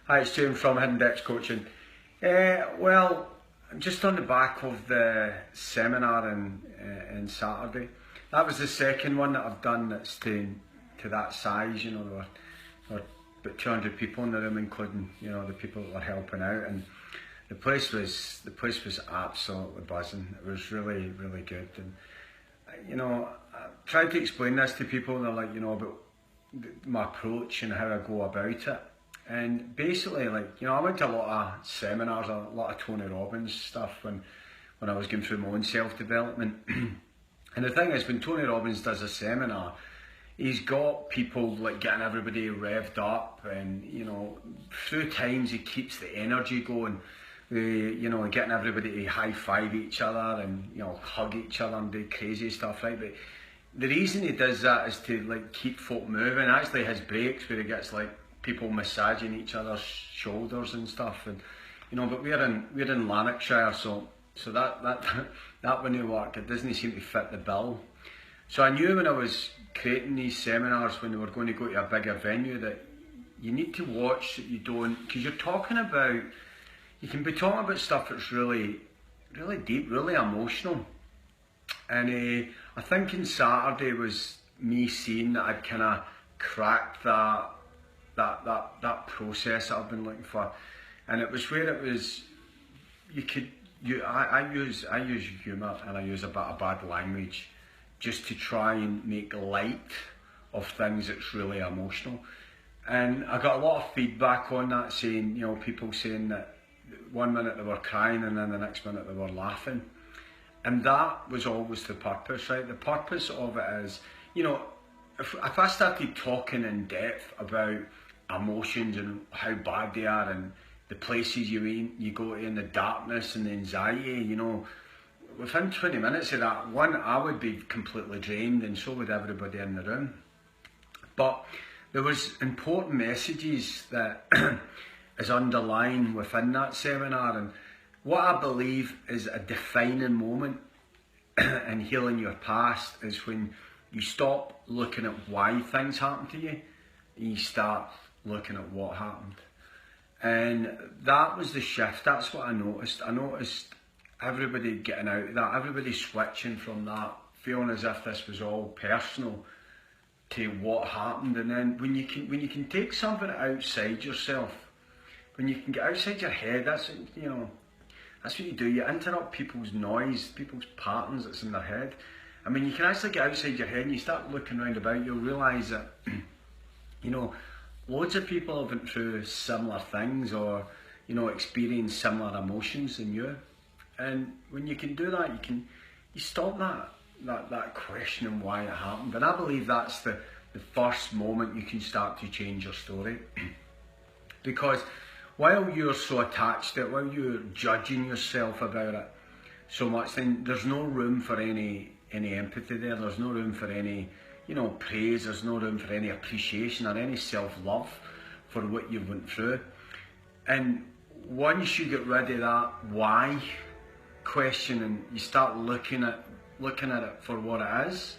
Hi, it's James from Hidden Depths Coaching. Well, just on the back of the seminar in Saturday, that was the second one that I've done that's to that size. You know, there were about 200 people in the room, including the people that were helping out, and the place was absolutely buzzing. It was really good, and I tried to explain this to people, and they're like, about my approach and how I go about it. And basically, I went to a lot of seminars, a lot of Tony Robbins stuff when I was going through my own self-development. And the thing is, when Tony Robbins does a seminar, he's got people getting everybody revved up, and through times he keeps the energy going. Getting everybody to high-five each other and hug each other and do crazy stuff, right? But the reason he does that is to keep folk moving. Actually, his breaks where he gets people massaging each other's shoulders and stuff, and but we're in Lanarkshire, so that wouldn't work. It doesn't seem to fit the bill. So I knew when I was creating these seminars, when we were going to go to a bigger venue, that you need to watch that you don't, because you can be talking about stuff that's really deep, really emotional. And I think in Saturday was me seeing that I'd kind of cracked that process that I've been looking for, and it was where it was I use humour, and I use a bit of bad language just to try and make light of things that's really emotional. And I got a lot of feedback on that, saying people saying that 1 minute they were crying and then the next minute they were laughing, and that was always the purpose, right? The purpose of it is, if I started talking in depth about emotions and how bad they are and the places you go to and the darkness and the anxiety, within 20 minutes of that, I would be completely drained, and so would everybody in the room. But there was important messages that is underlying within that seminar, and what I believe is a defining moment in healing your past is when you stop looking at why things happen to you, and you start looking at what happened. And that was the shift. That's what I noticed. I noticed everybody getting out of that, everybody switching from that, feeling as if this was all personal, to what happened. And then when you can take something outside yourself, when you can get outside your head, that's what you do. You interrupt people's noise, people's patterns that's in their head. I mean, you can actually get outside your head and you start looking around about, you'll realise that loads of people have been through similar things, or experienced similar emotions than you. And when you can do that, you stop that questioning why it happened. And I believe that's the first moment you can start to change your story. Because while you're so attached to it, while you're judging yourself about it so much, then there's no room for any empathy there. There's no room for any praise. There's no room for any appreciation or any self-love for what you went through. And once you get rid of that why question and you start looking at it for what it is,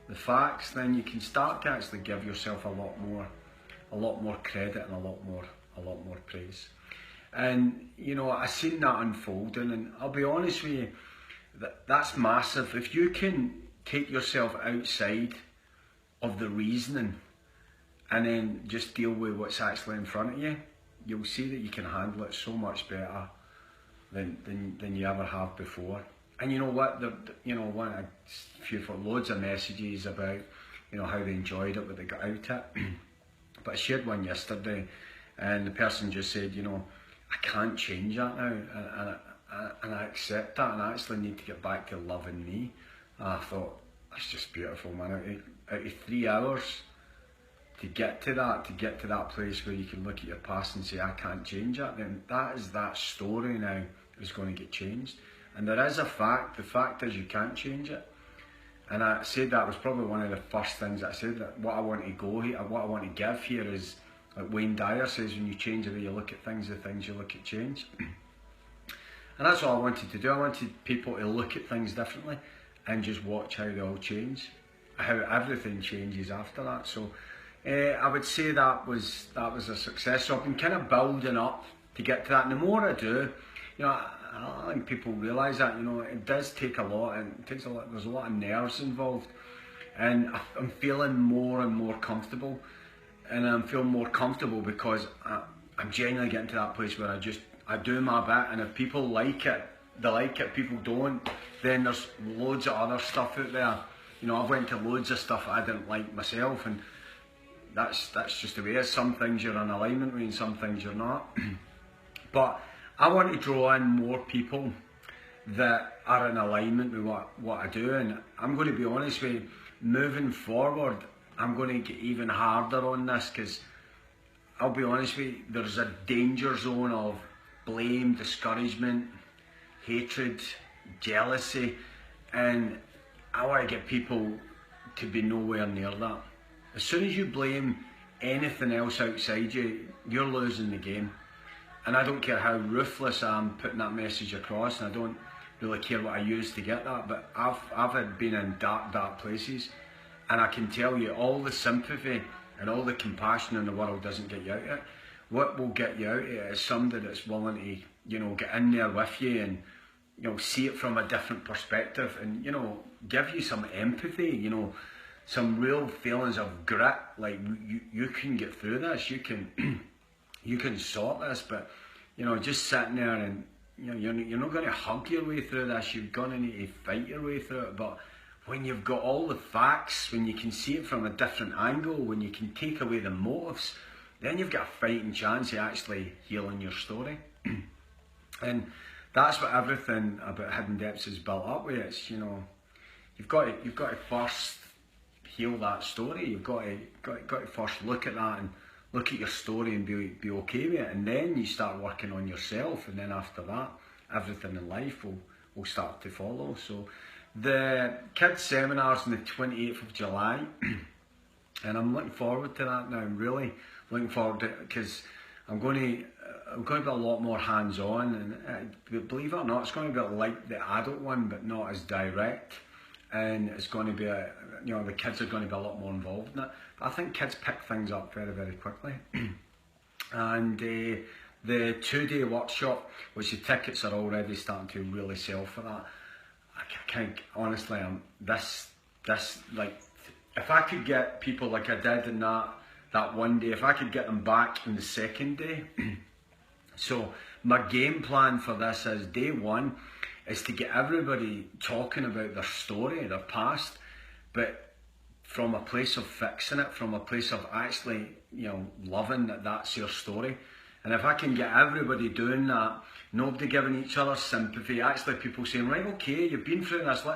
the facts, then you can start to actually give yourself a lot more credit and a lot more praise. And I seen that unfolding, and I'll be honest with you, that's massive. If you can take yourself outside of the reasoning and then just deal with what's actually in front of you, you'll see that you can handle it so much better than you ever have before. And you know what? A few for loads of messages about how they enjoyed it, what they got out of it. But I shared one yesterday, and the person just said, I can't change that now, and I accept that, and I actually need to get back to loving me. And I thought, that's just beautiful, man. Out of 3 hours to get to that place where you can look at your past and say, I can't change that, then that story now is going to get changed. And there is a fact. The fact is you can't change it. And I said that was probably one of the first things I said, that what I want to go here, what I want to give here is, like Wayne Dyer says, when you change the way you look at things, the things you look at change. And that's all I wanted to do. I wanted people to look at things differently and just watch how they all change, how everything changes after that. So I would say that was a success. So I've been kind of building up to get to that. And the more I do, you know, I don't think people realise that. You know, it does take a lot, and it takes a lot. There's a lot of nerves involved, and I'm feeling more and more comfortable. And I'm feeling more comfortable because I'm genuinely getting to that place where I do my bit, and if people like it, they like it. People don't, then there's loads of other stuff out there. You know, I've went to loads of stuff I didn't like myself, and that's just the way it is. Some things you're in alignment with, and some things you're not. But I want to draw in more people that are in alignment with what I do, and I'm going to be honest with you, moving forward, I'm going to get even harder on this, because I'll be honest with you, there's a danger zone of blame, discouragement, hatred, jealousy, and I want to get people to be nowhere near that. As soon as you blame anything else outside you, you're losing the game. And I don't care how ruthless I am putting that message across, and I don't really care what I use to get that, but I've been in dark places, and I can tell you, all the sympathy and all the compassion in the world doesn't get you out of it. What will get you out of it is somebody that's willing to, you know, get in there with you and, you know, see it from a different perspective, and, you know, give you some empathy, you know, some real feelings of grit, like you can get through this, you can you can sort this. But, you know, just sitting there and, you know, you're not going to hug your way through this, you're going to need to fight your way through it. But when you've got all the facts, when you can see it from a different angle, when you can take away the motives, then you've got a fighting chance of actually healing your story. And that's what everything about Hidden Depths is built up with. It's, you know, you've got to first heal that story. You've got to first look at that and look at your story and be okay with it, and then you start working on yourself, and then after that, everything in life will start to follow. So the kids seminar's on the 28th of July, and I'm looking forward to that now. I'm really looking forward to it, because I'm going to be a lot more hands-on, and believe it or not, it's going to be like the adult one, but not as direct. And it's going to be you know, the kids are going to be a lot more involved in it. But I think kids pick things up very, very quickly. And the 2-day workshop, which the tickets are already starting to really sell for that. I can't, honestly, this like, if I could get people like I did in that one day, if I could get them back in the second day. So my game plan for this is, day one is to get everybody talking about their story, their past, but from a place of fixing it, from a place of actually, you know, loving that that's your story. And if I can get everybody doing that, nobody giving each other sympathy, actually people saying, right, okay, you've been through this,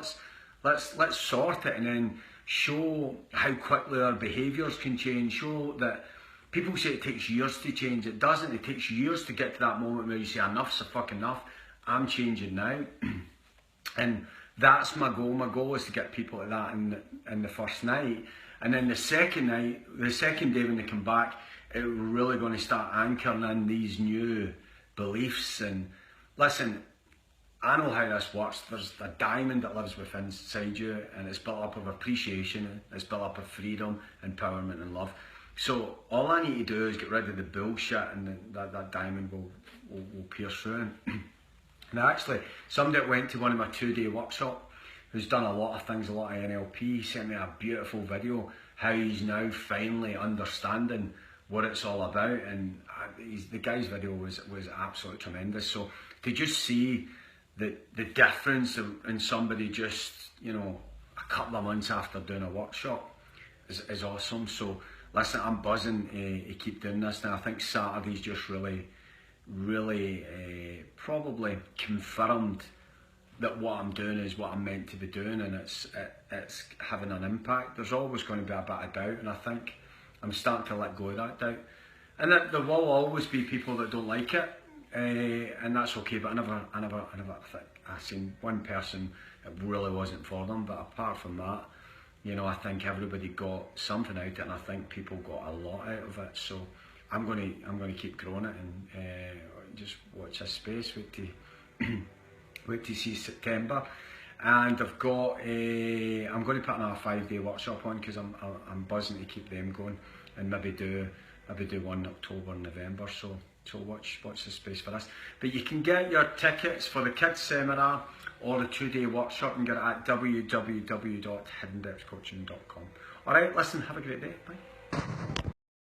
let's sort it, and then show how quickly our behaviours can change, show that people say it takes years to change. It doesn't. It takes years to get to that moment where you say, enough's a fucking enough, I'm changing now. And that's my goal. My goal is to get people to that in the first night. And then the second night, the second day when they come back, we're really going to start anchoring in these new beliefs. And listen, I know how this works. There's a diamond that lives within inside you, and it's built up of appreciation, it's built up of freedom, empowerment and love. So all I need to do is get rid of the bullshit, and then that diamond will pierce through. And actually, somebody that went to one of my 2-day workshop, who's done a lot of things, a lot of NLP, sent me a beautiful video, how he's now finally understanding what it's all about. And the guy's video was absolutely tremendous. So to just see the difference in somebody just, you know, a couple of months after doing a workshop is awesome. So listen, I'm buzzing to keep doing this now. I think Saturday's just really probably confirmed that what I'm doing is what I'm meant to be doing, and it's having an impact. There's always going to be a bit of doubt, and I think I'm starting to let go of that doubt. And that there will always be people that don't like it, and that's okay. But I never think I've seen one person it really wasn't for them. But apart from that, you know, I think everybody got something out of it, and I think people got a lot out of it. So I'm going to keep growing it, and just watch this space. Wait to see September. And I've got I'm going to put another 5-day workshop on, because I'm buzzing to keep them going. and maybe do one in October and November. So watch the space for this. But you can get your tickets for the kids seminar or the 2-day workshop and get it at www.hiddendepthcoaching.com. All right, listen, have a great day. Bye.